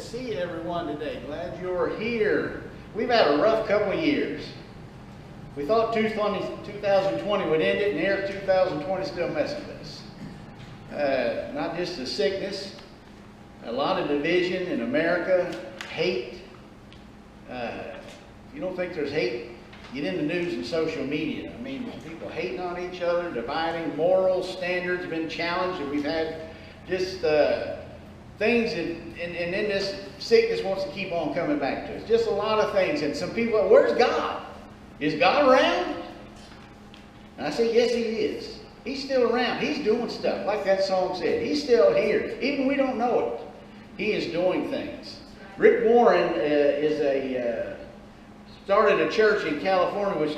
see everyone today. Glad you're here. We've had a rough couple of years. We thought 2020 would end it, and here 2020 still messing with us. Not just the sickness, a lot of division in America, hate. If you don't think there's hate, get in the news and social media. I mean, people hating on each other, dividing, moral standards have been challenged, and we've had just things, and then this sickness wants to keep on coming back to us. Just a lot of things, and some people, where's God? Is God around? And I say, yes, He is. He's still around. He's doing stuff, like that song said. He's still here, even we don't know it. He is doing things. Rick Warren started a church in California, which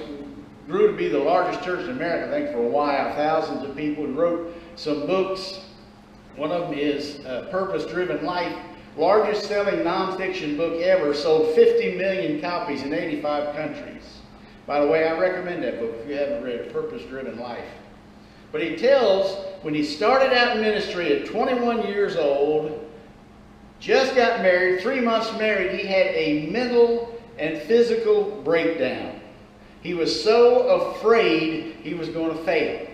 grew to be the largest church in America, I think, for a while. Thousands of people. He wrote some books. One of them is Purpose-Driven Life. Largest selling nonfiction book ever. Sold 50 million copies in 85 countries. By the way, I recommend that book if you haven't read it, Purpose-Driven Life. But he tells, when he started out in ministry at 21 years old, just got married, 3 months married, he had a mental and physical breakdown. He was so afraid he was going to fail.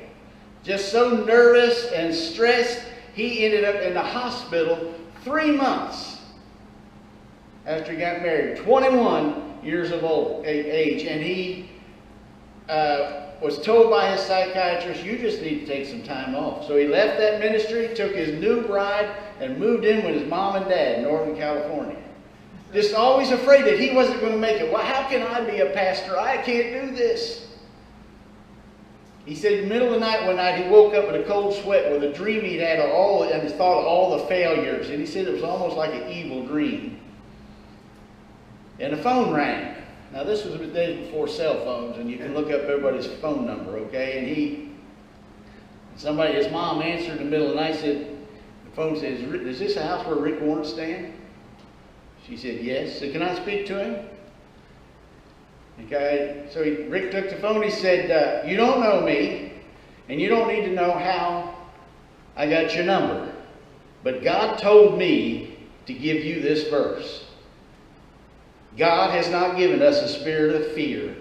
Just so nervous and stressed, he ended up in the hospital 3 months after he got married, 21 years of age. And he was told by his psychiatrist, you just need to take some time off. So he left that ministry, took his new bride, and moved in with his mom and dad in Northern California. Just always afraid that he wasn't going to make it. Well, how can I be a pastor? I can't do this. He said in the middle of the night one night, he woke up with a cold sweat with a dream he'd had and he thought of all the failures. And he said it was almost like an evil dream. And the phone rang. Now this was the days before cell phones, and you can look up everybody's phone number, okay? And his mom answered in the middle of the night, the phone says, is this a house where Rick Warren's staying? She said, yes. So can I speak to him? Okay, so Rick took the phone. He said, you don't know me, and you don't need to know how I got your number. But God told me to give you this verse. God has not given us a spirit of fear,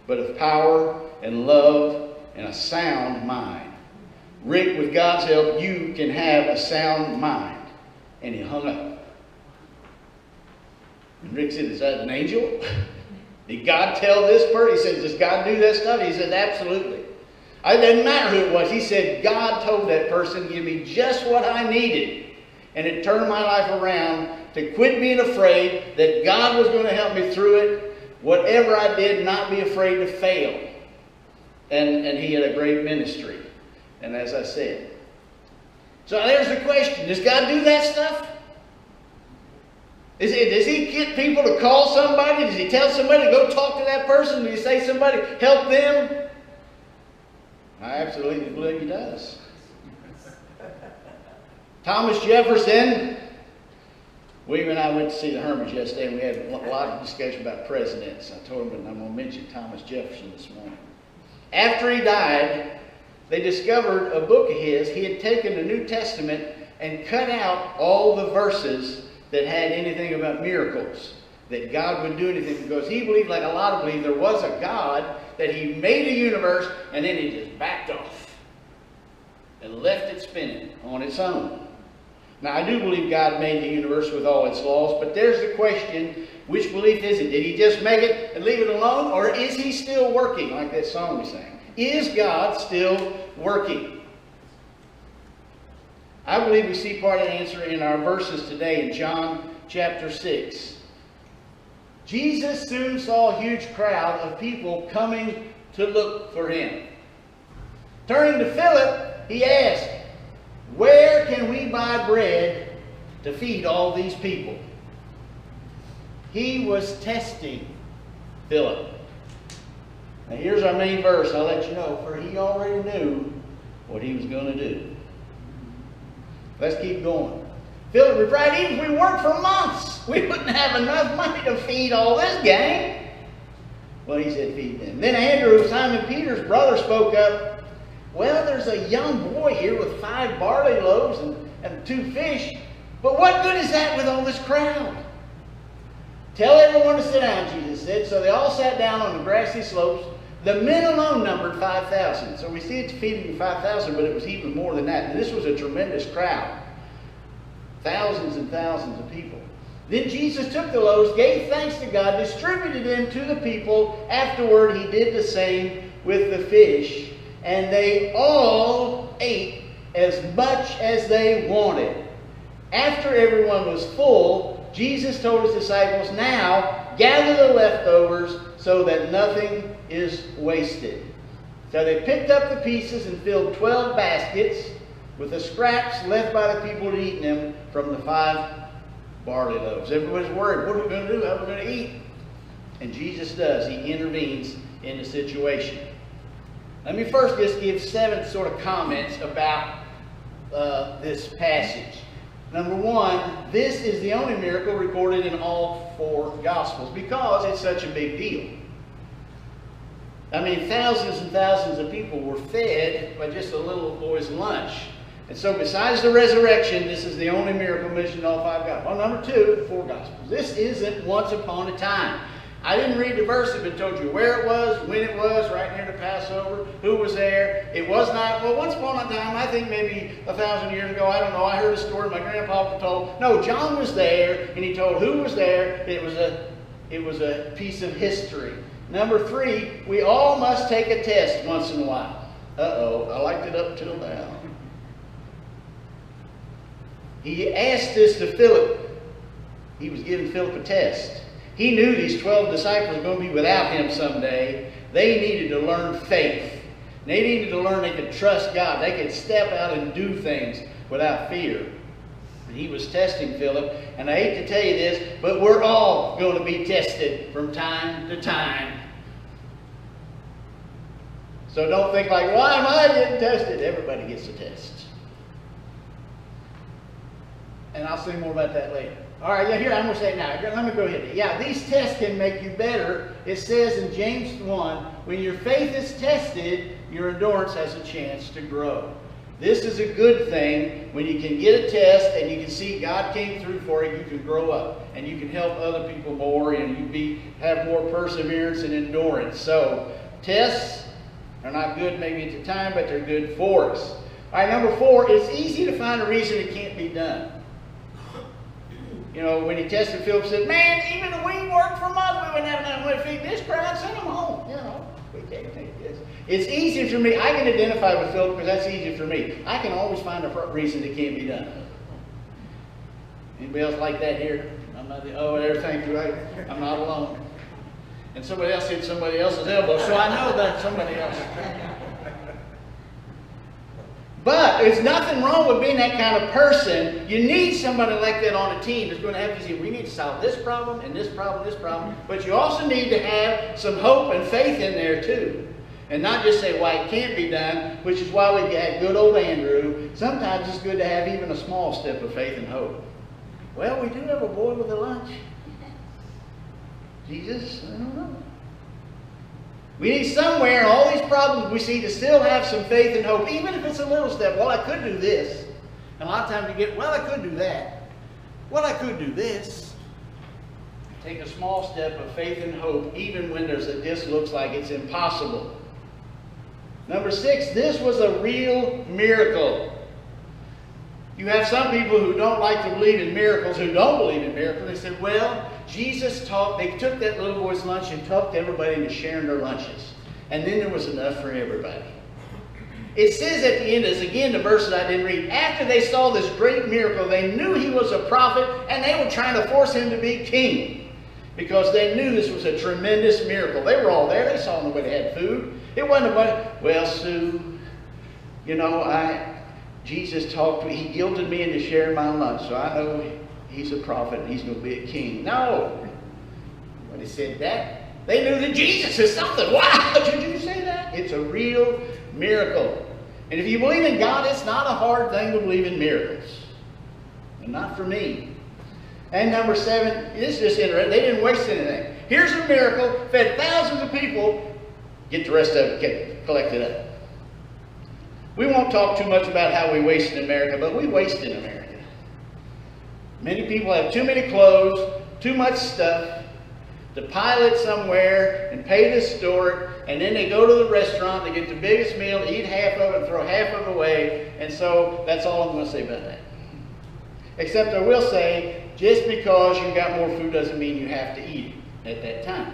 but of power and love and a sound mind. Rick, with God's help, you can have a sound mind. And he hung up. And Rick said, is that an angel? Did God tell this person? He said, does God do that stuff? He said, absolutely. It didn't matter who it was. He said, God told that person to give me just what I needed. And it turned my life around to quit being afraid, that God was going to help me through it. Whatever I did, not be afraid to fail. And he had a great ministry. And as I said. So there's the question. Does God do that stuff? Does he get people to call somebody? Does he tell somebody to go talk to that person? Does he say somebody, help them? I absolutely believe he does. Thomas Jefferson. William and I went to see the Hermits yesterday, and we had a lot of discussion about presidents. I told him that I'm going to mention Thomas Jefferson this morning. After he died, they discovered a book of his. He had taken the New Testament and cut out all the verses that had anything about miracles, that God would do anything, because he believed, like a lot of believe, there was a God, that he made a universe, and then he just backed off and left it spinning on its own. Now, I do believe God made the universe with all its laws, but there's the question, which belief is it? Did he just make it and leave it alone, or is he still working, like that song we sang? Is God still working? I believe we see part of the answer in our verses today in John chapter 6. Jesus soon saw a huge crowd of people coming to look for him. Turning to Philip, he asked, where can we buy bread to feed all these people? He was testing Philip. Now here's our main verse. I'll let you know, for he already knew what he was going to do. Let's keep going. Philip replied, even if we worked for months, we wouldn't have enough money to feed all this gang. Well, he said, feed them. Then Andrew, Simon Peter's brother, spoke up. Well, there's a young boy here with 5 barley loaves and 2 fish. But what good is that with all this crowd? Tell everyone to sit down, Jesus said. So they all sat down on the grassy slopes. The men alone numbered 5,000. So we see it's feeding 5,000, but it was even more than that. And this was a tremendous crowd. Thousands and thousands of people. Then Jesus took the loaves, gave thanks to God, distributed them to the people. Afterward, he did the same with the fish. And they all ate as much as they wanted. After everyone was full, Jesus told his disciples, now gather the leftovers so that nothing is wasted. So they picked up the pieces and filled 12 baskets with the scraps left by the people who had eaten them from the 5 barley loaves. Everybody's worried, what are we going to do? How are we going to eat? And Jesus does. He intervenes in the situation. Let me first just give 7 sort of comments about this passage. Number 1, this is the only miracle recorded in all 4 Gospels because it's such a big deal. I mean, thousands and thousands of people were fed by just a little boy's lunch. And so besides the resurrection, this is the only miracle mentioned in all 5 Gospels. Well, number 2, the 4 Gospels. This isn't once upon a time. I didn't read the verse, but told you where it was, when it was, right near the Passover, who was there. It was not, well, once upon a time, I think maybe 1,000 years ago, I don't know, I heard a story my grandpa told. No, John was there, and he told who was there. It was a piece of history. Number 3, we all must take a test once in a while. Uh-oh, I liked it up till now. He asked this to Philip. He was giving Philip a test. He knew these 12 disciples were going to be without him someday. They needed to learn faith. They needed to learn they could trust God. They could step out and do things without fear. And he was testing Philip. And I hate to tell you this, but we're all going to be tested from time to time. So don't think like, why am I getting tested? Everybody gets a test. And I'll say more about that later. All right, yeah, here, I'm going to say it now. Let me go ahead. Yeah, these tests can make you better. It says in James 1, when your faith is tested, your endurance has a chance to grow. This is a good thing. When you can get a test and you can see God came through for you, you can grow up. And you can help other people more, and you have more perseverance and endurance. So, tests are not good maybe at the time, but they're good for us. All right, number 4, it's easy to find a reason it can't be done. You know, when he tested Philip, said, man, even if we worked for months, we wouldn't have enough money to feed this crowd. Send them home. You know, we can't take this. It's easy for me. I can identify with Philip because that's easy for me. I can always find a reason it can't be done. Anybody else like that here? I'm not, oh, there, thank you. I'm not alone. And somebody else hit somebody else's elbow, so I know that's somebody else. But there's nothing wrong with being that kind of person. You need somebody like that on a team that's going to have you say, we need to solve this problem and this problem, this problem. But you also need to have some hope and faith in there too. And not just say, why it can't be done, which is why we had good old Andrew. Sometimes it's good to have even a small step of faith and hope. Well, we do have a boy with a lunch. Jesus, I don't know. We need somewhere in all these problems we see to still have some faith and hope, even if it's a little step. Well, I could do this. And a lot of times you get, well, I could do that. Well, I could do this. Take a small step of faith and hope, even when this looks like it's impossible. Number 6, this was a real miracle. You have some people who don't like to believe in miracles, who don't believe in miracles. They said, well, Jesus taught, they took that little boy's lunch and talked everybody into sharing their lunches. And then there was enough for everybody. It says at the end, as again the verses I didn't read, after they saw this great miracle, they knew he was a prophet, and they were trying to force him to be king. Because they knew this was a tremendous miracle. They were all there. They saw nobody had food. It wasn't about, well, Sue, you know, Jesus talked to me. He guilted me into sharing my lunch, so I know he's a prophet and he's going to be a king. No. When he said that, they knew that Jesus is something. Wow, did you say that? It's a real miracle. And if you believe in God, it's not a hard thing to believe in miracles. And not for me. And number 7, this is just interesting. They didn't waste anything. Here's a miracle, fed thousands of people. Get the rest of it collected up. We won't talk too much about how we waste in America, but we waste in America. Many people have too many clothes, too much stuff to pile it somewhere and pay to store it, and then they go to the restaurant, they get the biggest meal, eat half of it, and throw half of it away, and so that's all I'm going to say about that. Except I will say, just because you got more food doesn't mean you have to eat it at that time.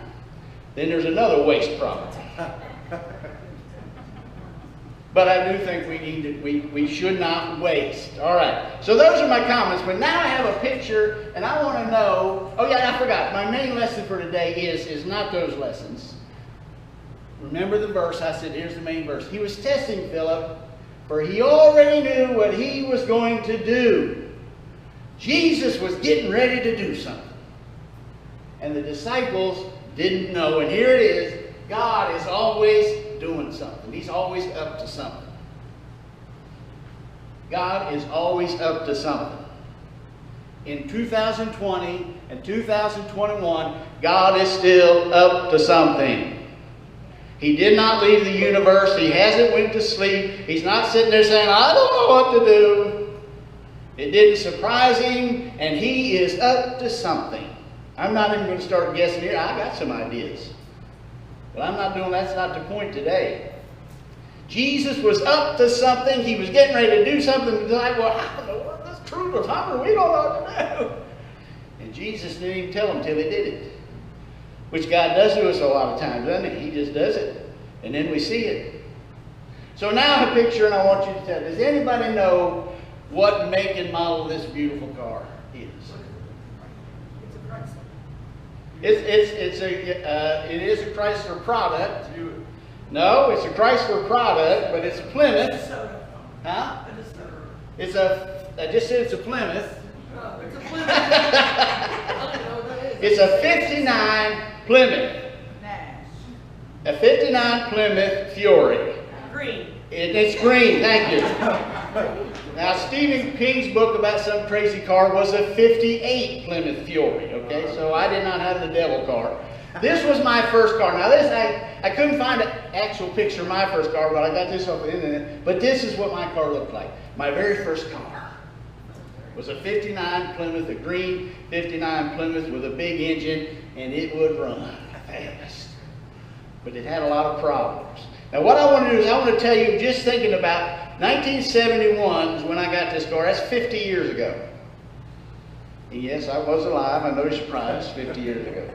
Then there's another waste problem. But I do think we should not waste. All right. So those are my comments. But now I have a picture, and I want to know. Oh yeah, I forgot. My main lesson for today is not those lessons. Remember the verse. I said, here's the main verse. He was testing Philip, for he already knew what he was going to do. Jesus was getting ready to do something, and the disciples didn't know. And here it is. God is always doing something. He's always up to something. God is always up to something. In 2020 and 2021, God is still up to something. He did not leave the universe. He hasn't went to sleep. He's not sitting there saying, I don't know what to do. It didn't surprise him, and he is up to something. I'm not even going to start guessing here. I got some ideas. But I'm not doing, that's not the point today. Jesus was up to something. He was getting ready to do something. Like, well, I don't know what this truth or something. We don't know what to do. And Jesus didn't even tell him until he did it. Which God does to us a lot of times, doesn't he? He just does it. And then we see it. So now I have a picture, and I want you to tell. Does anybody know what make and model this beautiful car is? It is a Chrysler product. No, it's a Chrysler product, but it's a Plymouth. Huh? It's a, I just said it's a Plymouth. It's a Plymouth. I don't know what that is. It's a 59 Plymouth. A 59 Plymouth Fury. Green. It's green, thank you. Now, Stephen King's book about some crazy car was a 58 Plymouth Fury, okay? So I did not have the devil car. This was my first car. Now, this, I couldn't find an actual picture of my first car, but I got this off the internet. But this is what my car looked like. My very first car was a 59 Plymouth, a green 59 Plymouth with a big engine, and it would run fast. But it had a lot of problems. Now what I want to do is I want to tell you, just thinking about 1971 is when I got this car. That's 50 years ago. And yes, I was alive. I know you're surprised. 50 years ago.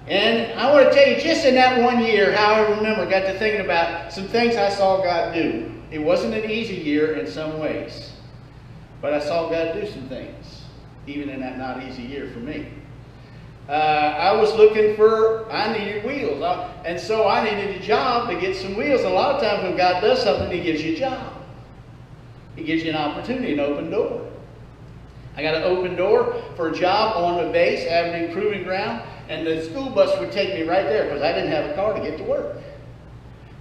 And I want to tell you, just in that 1 year, how I remember, got to thinking about some things I saw God do. It wasn't an easy year in some ways. But I saw God do some things, even in that not easy year for me. I was looking for, I needed wheels. And so I needed a job to get some wheels. And a lot of times when God does something, He gives you a job. He gives you an opportunity, an open door. I got an open door for a job on the base, Avenue Proving Ground. And the school bus would take me right there because I didn't have a car to get to work.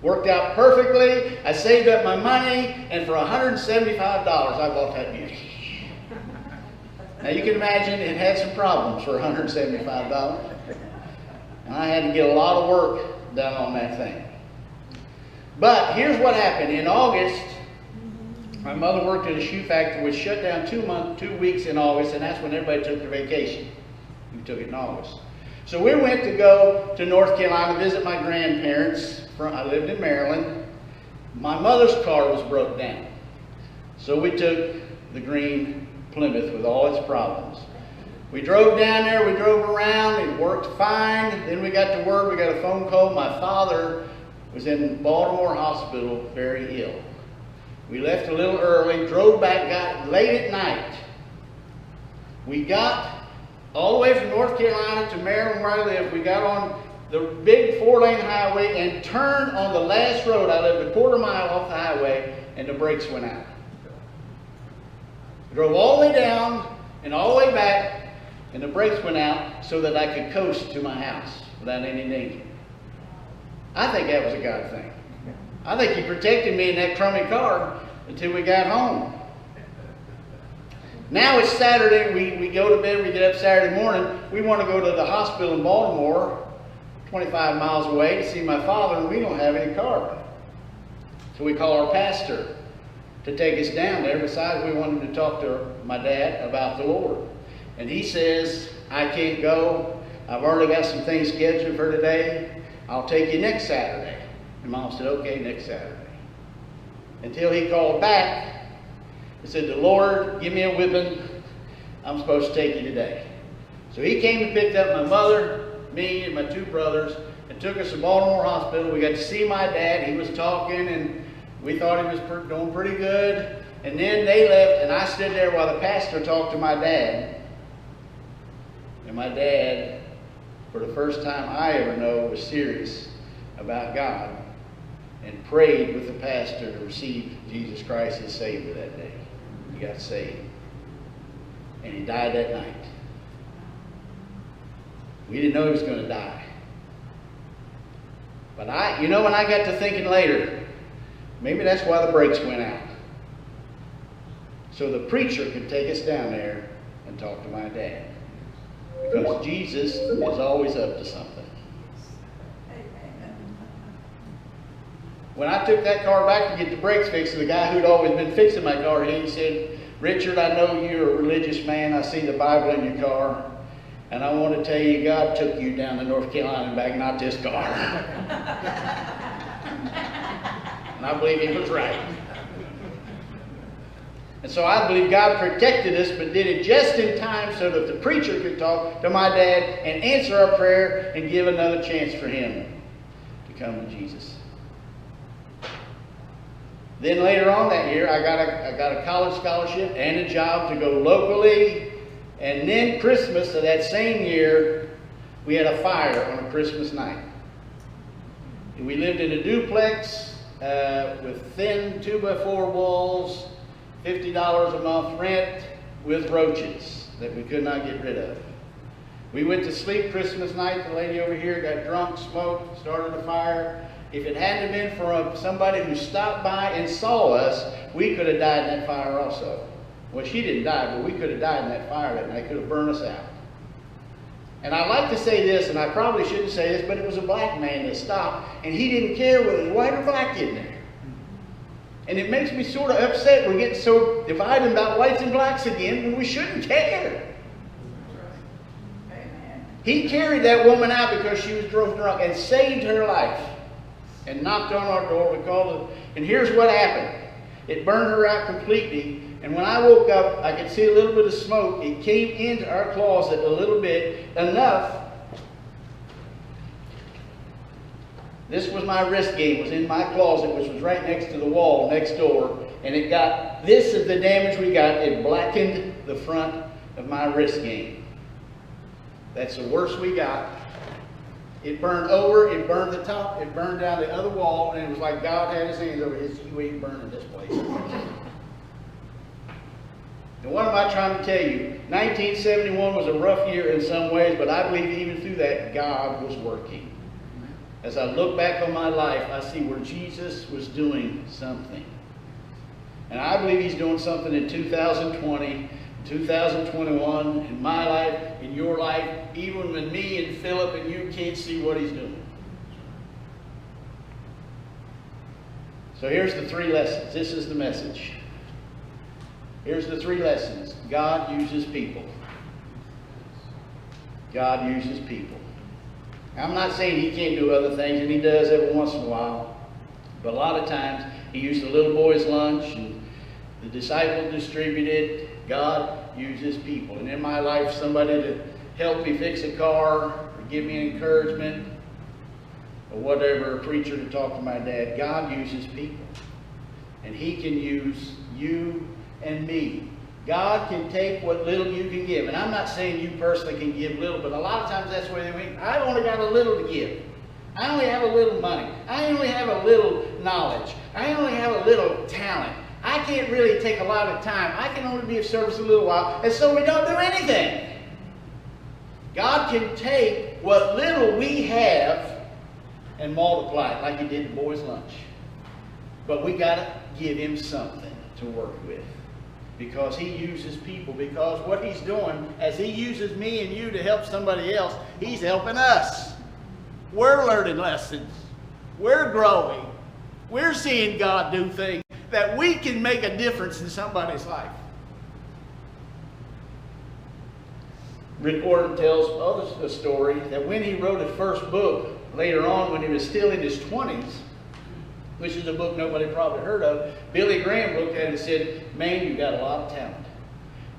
Worked out perfectly. I saved up my money. And for $175, I bought that beauty. Now you can imagine it had some problems for $175. And I had to get a lot of work done on that thing. But here's what happened. In August, my mother worked at a shoe factory which shut down 2 weeks in August, and that's when everybody took their vacation. We took it in August. So we went to go to North Carolina to visit my grandparents. I lived in Maryland. My mother's car was broke down. So we took the green Plymouth with all its problems. We drove down there, we drove around, it worked fine. Then we got to work, we got a phone call. My father was in Baltimore Hospital, very ill. We left a little early, drove back, got late at night. We got all the way from North Carolina to Maryland where I live. We got on the big 4-lane highway and turned on the last road. I lived a quarter mile off the highway and the brakes went out. Drove all the way down and all the way back, and the brakes went out so that I could coast to my house without any danger. I think that was a God thing. I think He protected me in that crummy car until we got home. Now it's Saturday, we go to bed, we get up Saturday morning, we want to go to the hospital in Baltimore, 25 miles away, to see my father, and we don't have any car. So we call our pastor. to take us down there. Besides, we wanted to talk to my dad about the Lord. And he says, I can't go. I've already got some things scheduled for today. I'll take you next Saturday. And Mom said, okay, next Saturday. Until he called back and said, the Lord, give me a whipping. I'm supposed to take you today. So he came and picked up my mother, me, and my two brothers, and took us to Baltimore Hospital. We got to see my dad. He was talking, and we thought he was doing pretty good. And then they left, and I stood there while the pastor talked to my dad. And my dad, for the first time I ever know, was serious about God and prayed with the pastor to receive Jesus Christ as Savior that day. He got saved. And he died that night. We didn't know he was going to die. But when I got to thinking later, maybe that's why the brakes went out. So the preacher could take us down there and talk to my dad. Because Jesus is always up to something. When I took that car back to get the brakes fixed, the guy who'd always been fixing my car, he said, Richard, I know you're a religious man. I see the Bible in your car. And I want to tell you, God took you down to North Carolina and back, not this car. And I believe he was right. And so I believe God protected us, but did it just in time so that the preacher could talk to my dad and answer our prayer and give another chance for him to come to Jesus. Then later on that year, I got a college scholarship and a job to go locally. And then Christmas of that same year, we had a fire on a Christmas night. And we lived in a duplex with thin 2x4 walls, $50 a month rent, with roaches that we could not get rid of. We went to sleep Christmas night. The lady over here got drunk, smoked, started a fire. If it hadn't been for somebody who stopped by and saw us, we could have died in that fire also. Well, she didn't die, but we could have died in that fire that night. Could have burned us out. And I'd like to say this, and I probably shouldn't say this, but it was a black man that stopped, and he didn't care whether it was white or black in there. And it makes me sort of upset. We're getting so divided about whites and blacks again when we shouldn't care. He carried that woman out because she was drunk and saved her life. And knocked on our door. We called it, and here's what happened. It burned her out completely. And when I woke up, I could see a little bit of smoke. It came into our closet a little bit, enough. This was my wrist game. It was in my closet, which was right next to the wall next door. And it got, this is the damage we got. It blackened the front of my wrist game. That's the worst we got. It burned over, it burned the top, it burned down the other wall, and it was like God had his hands over his, you ain't burning this place. And what am I trying to tell you? 1971 was a rough year in some ways, but I believe even through that, God was working. As I look back on my life, I see where Jesus was doing something. And I believe he's doing something in 2020, 2021, in my life, in your life, even when me and Philip and you can't see what he's doing. So here's the three lessons. This is the message. Here's the three lessons. God uses people. God uses people. I'm not saying he can't do other things, and he does every once in a while. But a lot of times, he used the little boy's lunch, and the disciples distributed. God uses people. And in my life, somebody to help me fix a car, or give me encouragement, or whatever, a preacher to talk to my dad. God uses people. And he can use you and me. God can take what little you can give. And I'm not saying you personally can give little, but a lot of times that's where they mean, I've only got a little to give. I only have a little money. I only have a little knowledge. I only have a little talent. I can't really take a lot of time. I can only be of service a little while, and so we don't do anything. God can take what little we have and multiply it like he did the boys' lunch. But we got to give him something to work with. Because he uses people. Because what he's doing, as he uses me and you to help somebody else, he's helping us. We're learning lessons. We're growing. We're seeing God do things that we can make a difference in somebody's life. Rick Warren tells others the story that when he wrote his first book, later on when he was still in his 20s, which is a book nobody probably heard of, Billy Graham looked at it and said, "Man, you've got a lot of talent.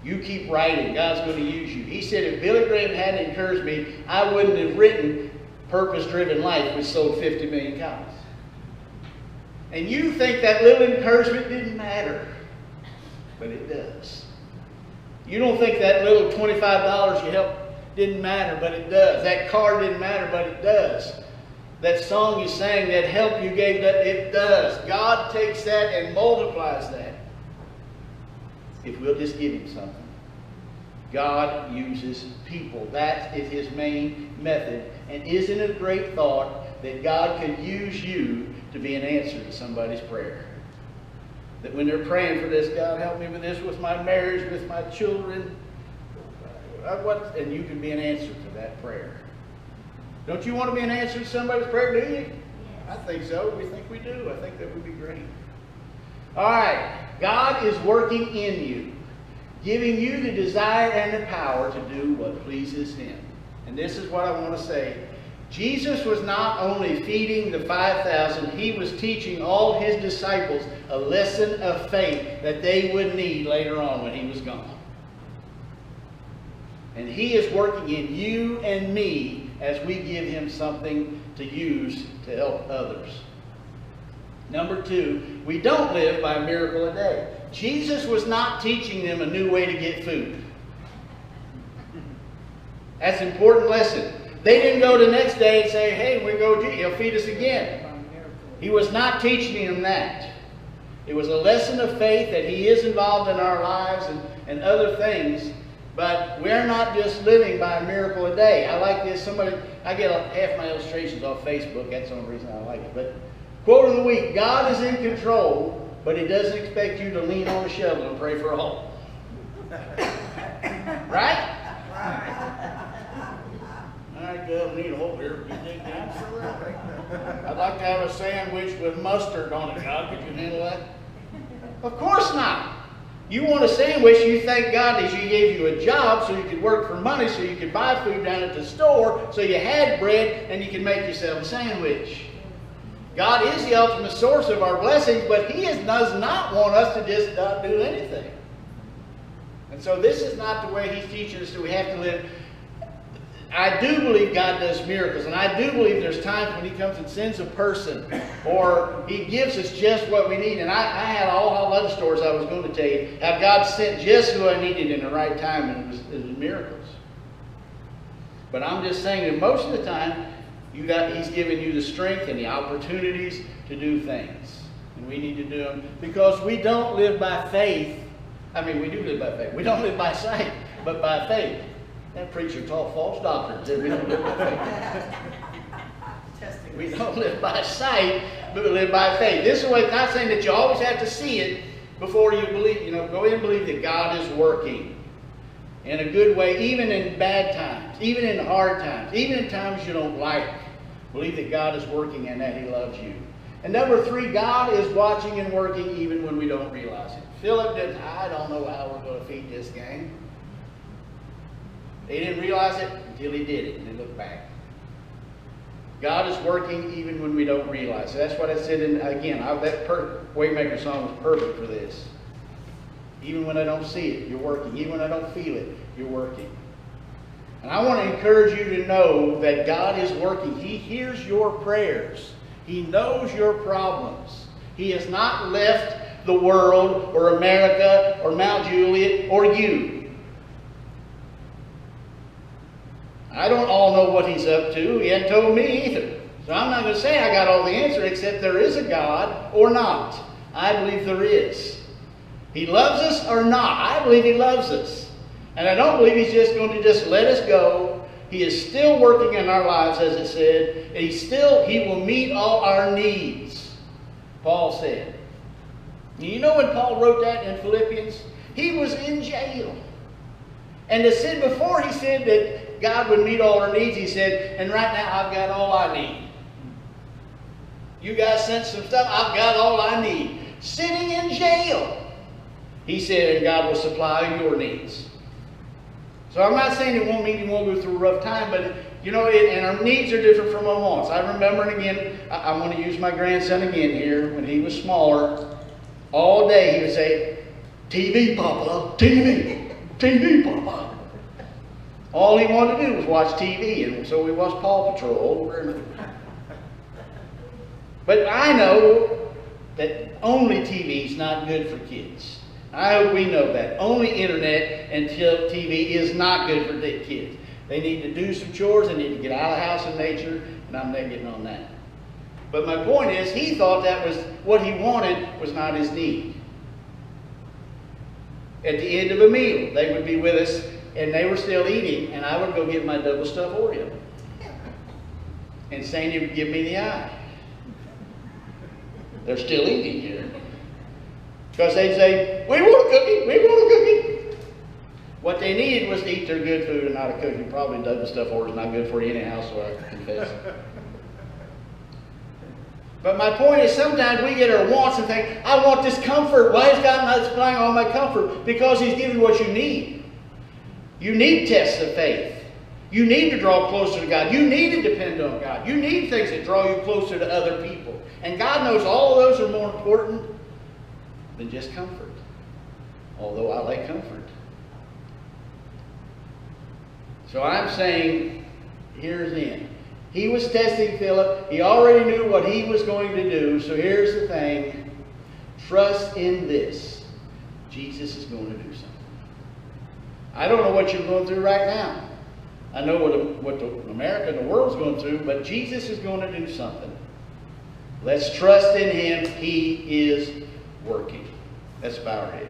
You keep writing. God's going to use you." He said, "If Billy Graham hadn't encouraged me, I wouldn't have written Purpose-Driven Life, which sold 50 million copies." And you think that little encouragement didn't matter, but it does. You don't think that little $25 you helped didn't matter, but it does. That car didn't matter, but it does. That song you sang, that help you gave, that it does. God takes that and multiplies that. If we'll just give him something. God uses people. That is his main method. And isn't it a great thought that God could use you to be an answer to somebody's prayer? That when they're praying for this, God help me with this, with my marriage, with my children, and you can be an answer to that prayer. Don't you want to be an answer to somebody's prayer, do you? Yes. I think so. We think we do. I think that would be great. All right. God is working in you, giving you the desire and the power to do what pleases him. And this is what I want to say. Jesus was not only feeding the 5,000, he was teaching all his disciples a lesson of faith that they would need later on when he was gone. And he is working in you and me as we give him something to use to help others. Number 2, we don't live by a miracle a day. Jesus was not teaching them a new way to get food. That's an important lesson. They didn't go the next day and say, "Hey, we go, he'll feed us again." He was not teaching them that. It was a lesson of faith that he is involved in our lives and other things. But we're not just living by a miracle a day. I like this. I get half my illustrations off Facebook. That's the only reason I like it. But quote of the week: God is in control, but he doesn't expect you to lean on a shovel and pray for a hole. Right? All right, God, we need a hole here. I'd like to have a sandwich with mustard on it. God, could you handle that? Of course not. You want a sandwich, you thank God that he gave you a job so you could work for money, so you could buy food down at the store, so you had bread and you could make yourself a sandwich. God is the ultimate source of our blessings, but he does not want us to just not do anything. And so this is not the way he's teaching us that we have to live. I do believe God does miracles, and I do believe there's times when he comes and sends a person, or he gives us just what we need. And I had a whole lot of stories I was going to tell you, how God sent just who I needed in the right time, and it was miracles. But I'm just saying that most of the time, he's giving you the strength and the opportunities to do things. And we need to do them, because we don't live by faith. I mean, we do live by faith. We don't live by sight, but by faith. That preacher taught false doctrines that we don't live by faith. We don't live by sight, but we live by faith. This is what, not saying that you always have to see it before you believe. Go ahead and believe that God is working in a good way, even in bad times, even in hard times, even in times you don't like. Believe that God is working and that he loves you. And number 3, God is watching and working even when we don't realize it. Philip didn't, I don't know how we're going to feed this gang. They didn't realize it until he did it, and they looked back. God is working even when we don't realize it. That's what I said again. That Waymaker song was perfect for this. Even when I don't see it, you're working. Even when I don't feel it, you're working. And I want to encourage you to know that God is working. He hears your prayers. He knows your problems. He has not left the world or America or Mount Juliet or you. I don't all know what he's up to. He hadn't told me either. So I'm not going to say I got all the answer, except there is a God or not. I believe there is. He loves us or not. I believe he loves us. And I don't believe he's just going to just let us go. He is still working in our lives, as it said. And he will meet all our needs, Paul said. You know when Paul wrote that in Philippians? He was in jail. And before he said that God would meet all our needs, he said, and right now I've got all I need. You guys sent some stuff, I've got all I need. sitting in jail. He said, and God will supply your needs. So I'm not saying it won't mean you won't go through a rough time, but you know, and our needs are different from our wants. I remember, and again, I want to use my grandson again here, when he was smaller, all day he would say, TV, Papa, TV, TV, Papa. All he wanted to do was watch TV, and so we watched Paw Patrol over and over. But I know that only TV is not good for kids. I hope we know that. Only internet and TV is not good for the kids. They need to do some chores, they need to get out of the house in nature, and I'm not getting on that. But my point is, he thought that was what he wanted was not his need. At the end of a meal, they would be with us, and they were still eating, and I would go get my double stuffed Oreo. And Sandy would give me the eye. They're still eating here. Because they'd say, we want a cookie, we want a cookie. What they needed was to eat their good food and not a cookie. Probably double stuffed Oreo is not good for you anyhow, so I confess. But my point is, sometimes we get our wants and think, I want this comfort. Why is God not supplying all my comfort? Because He's giving what you need. You need tests of faith. You need to draw closer to God. You need to depend on God. You need things that draw you closer to other people. And God knows all of those are more important than just comfort. Although I like comfort. So I'm saying, here's the end. He was testing Philip. He already knew what he was going to do. So here's the thing. Trust in this. Jesus is going to do something. I don't know what you're going through right now. I know what America and the world's going through, but Jesus is going to do something. Let's trust in Him. He is working. Let's bow our heads.